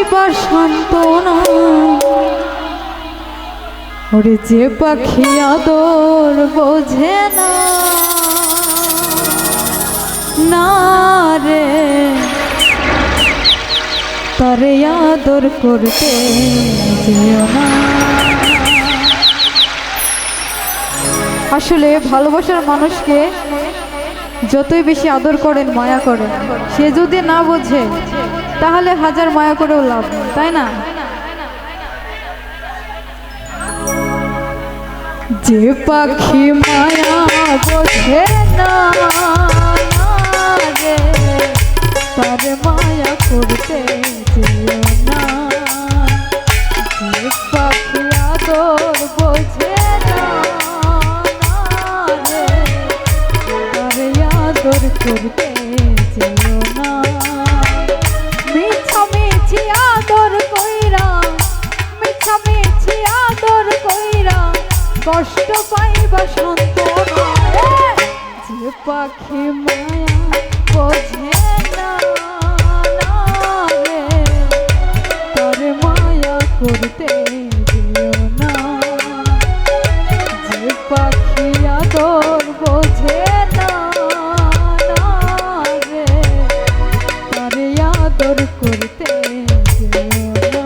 পাইবার সান্ত্বনা ওরে যে পাখি আদর বোঝে না না রে তারে আদর করতে যেও না। আসলে ভালোবাসার মানুষকে যতই বেশি আদর করেন মায়া করেন সে যদি না বোঝে তাহলে হাজার মায়া করেও লাভ নেই, তাই না? যে পাখি মায়া বোঝে না রে তার মায়া করতে যেও না। যে পাখি আদর বোঝে না রে তার আদর করতে যেও না। মিছামিছি আদর কইরা মিছামিছি আদর কইরা কষ্ট পাইবা সান্ত্বনা যে পাখি মায়া বোঝে না রে তার মায়া করতে যেও না। যে পাখি আদর বোঝে না রে তার আদর করতে যেও না।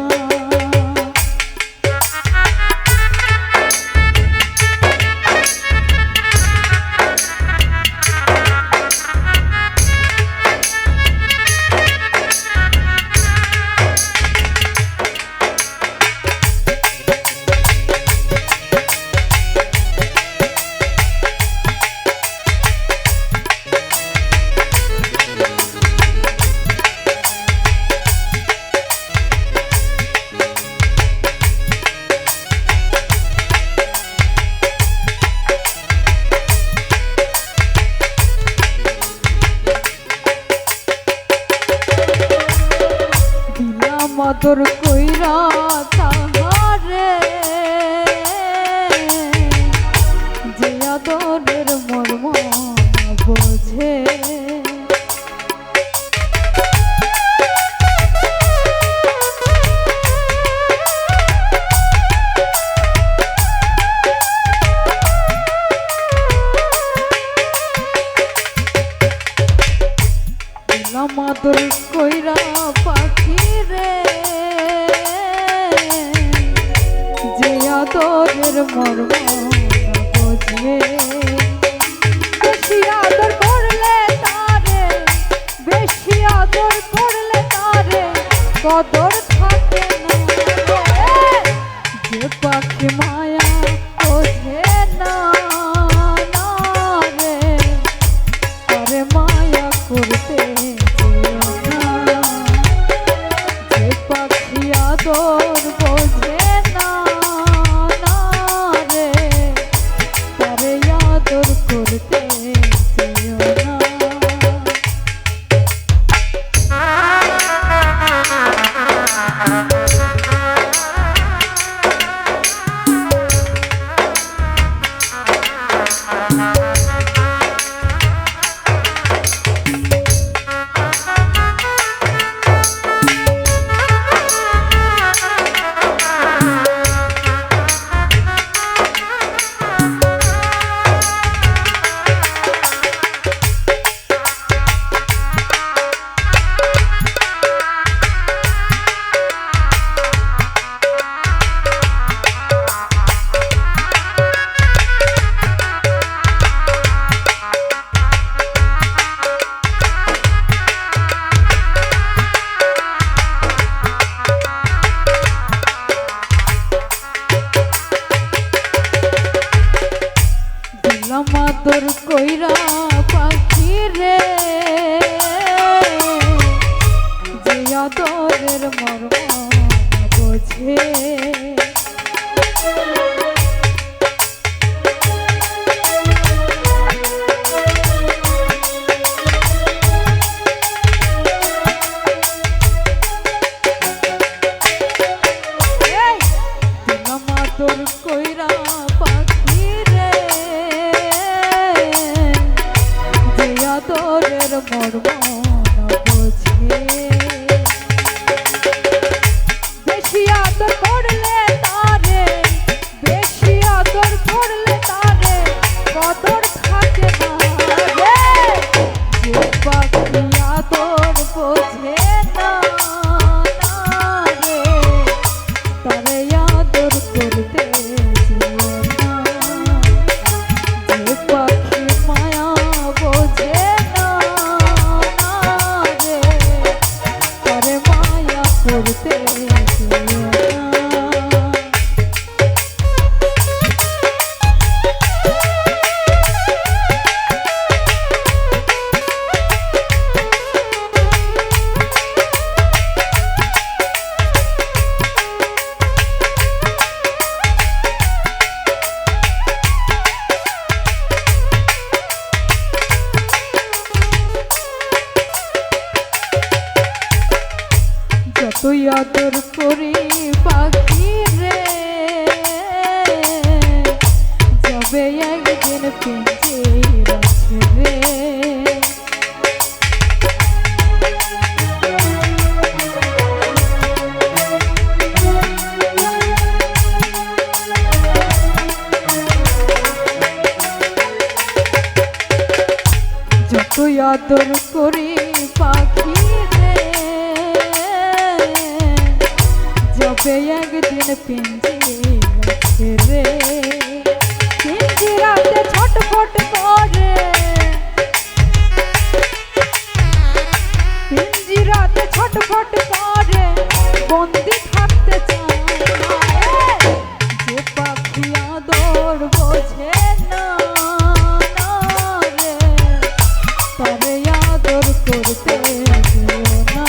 আদর কইরা তাহারে যে আদরের মর্ম বোঝে আদর কইরা পাখি রে যে আদরের মর্ম বোঝে। বেশি আদর করলে তারে বেশি আদর করলে তারে কদর থাকে না যে পাখি মায়া বোঝে না রে তারে মায়া করতে আদর বোঝে না রে তারে আদর করতে যেও না। আদর কইরা পাখি রে যে আদরের মর্ম বোঝে আদর কইরা পাখি রে তুই আদর করি পাখি রে, যাবে একদিন পিঞ্জিরা ছেড়ে। যতই আদর করি পাখি রে, যাবে একদিন পিঞ্জিরা ছেড়ে। পিঞ্জিরাতে ছটফট করে, পিঞ্জিরাতে ছটফট করে, বন্দি থাকতে চায় যে পাখি আদর বোঝে না রে, তবে আদর করতে যেও না।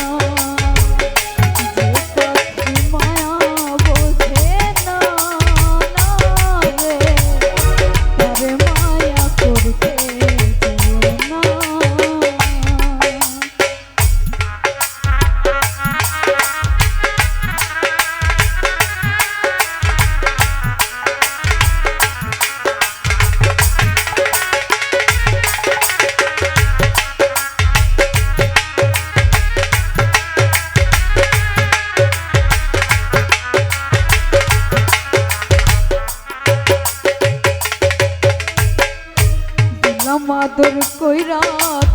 আদর কইরা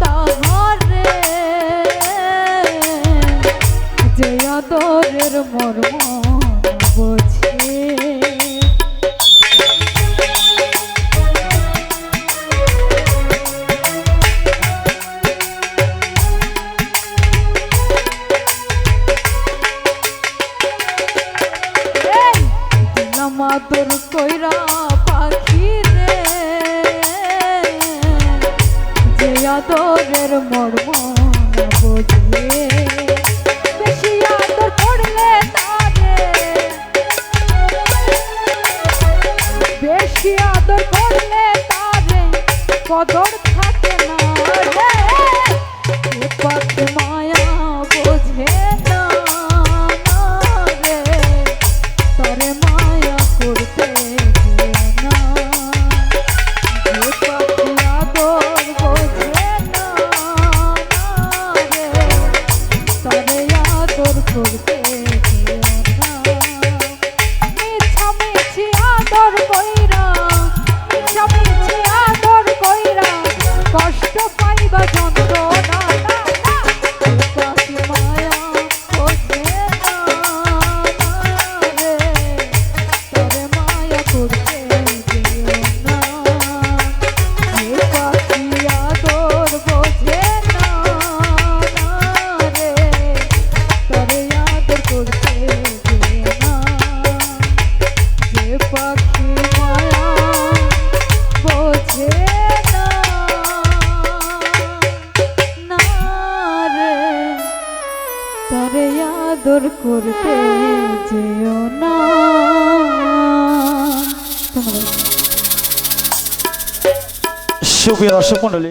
তাহারে, যে আদরের মর্ম বোঝে। দিলাম আদর কইরা পাখি রে, আদরের মর্ম না বোঝে। বেশি আদর করলে তারে, বেশি আদর করলে তারে কদর থাকে না রে, পাখি মায়া বোঝে না রে, তরে মায়া করতে না। পাখি আদর বোঝে করতে না, মিছামিছি আদর কইরা, মিছামিছি আদর কইরা, কষ্ট পাইবা যন্ত্রণা না। পাখি মায়া বোঝে না রে, তবে মায়া করতে যেও না। পাখি আদর বোঝে না রে, তবে আদর করতে যেও না। যে পাখি মায়া বোঝে না রে, তবে আদর করতে যেও না। সুপ্রিয় দর্শক মণ্ডলী।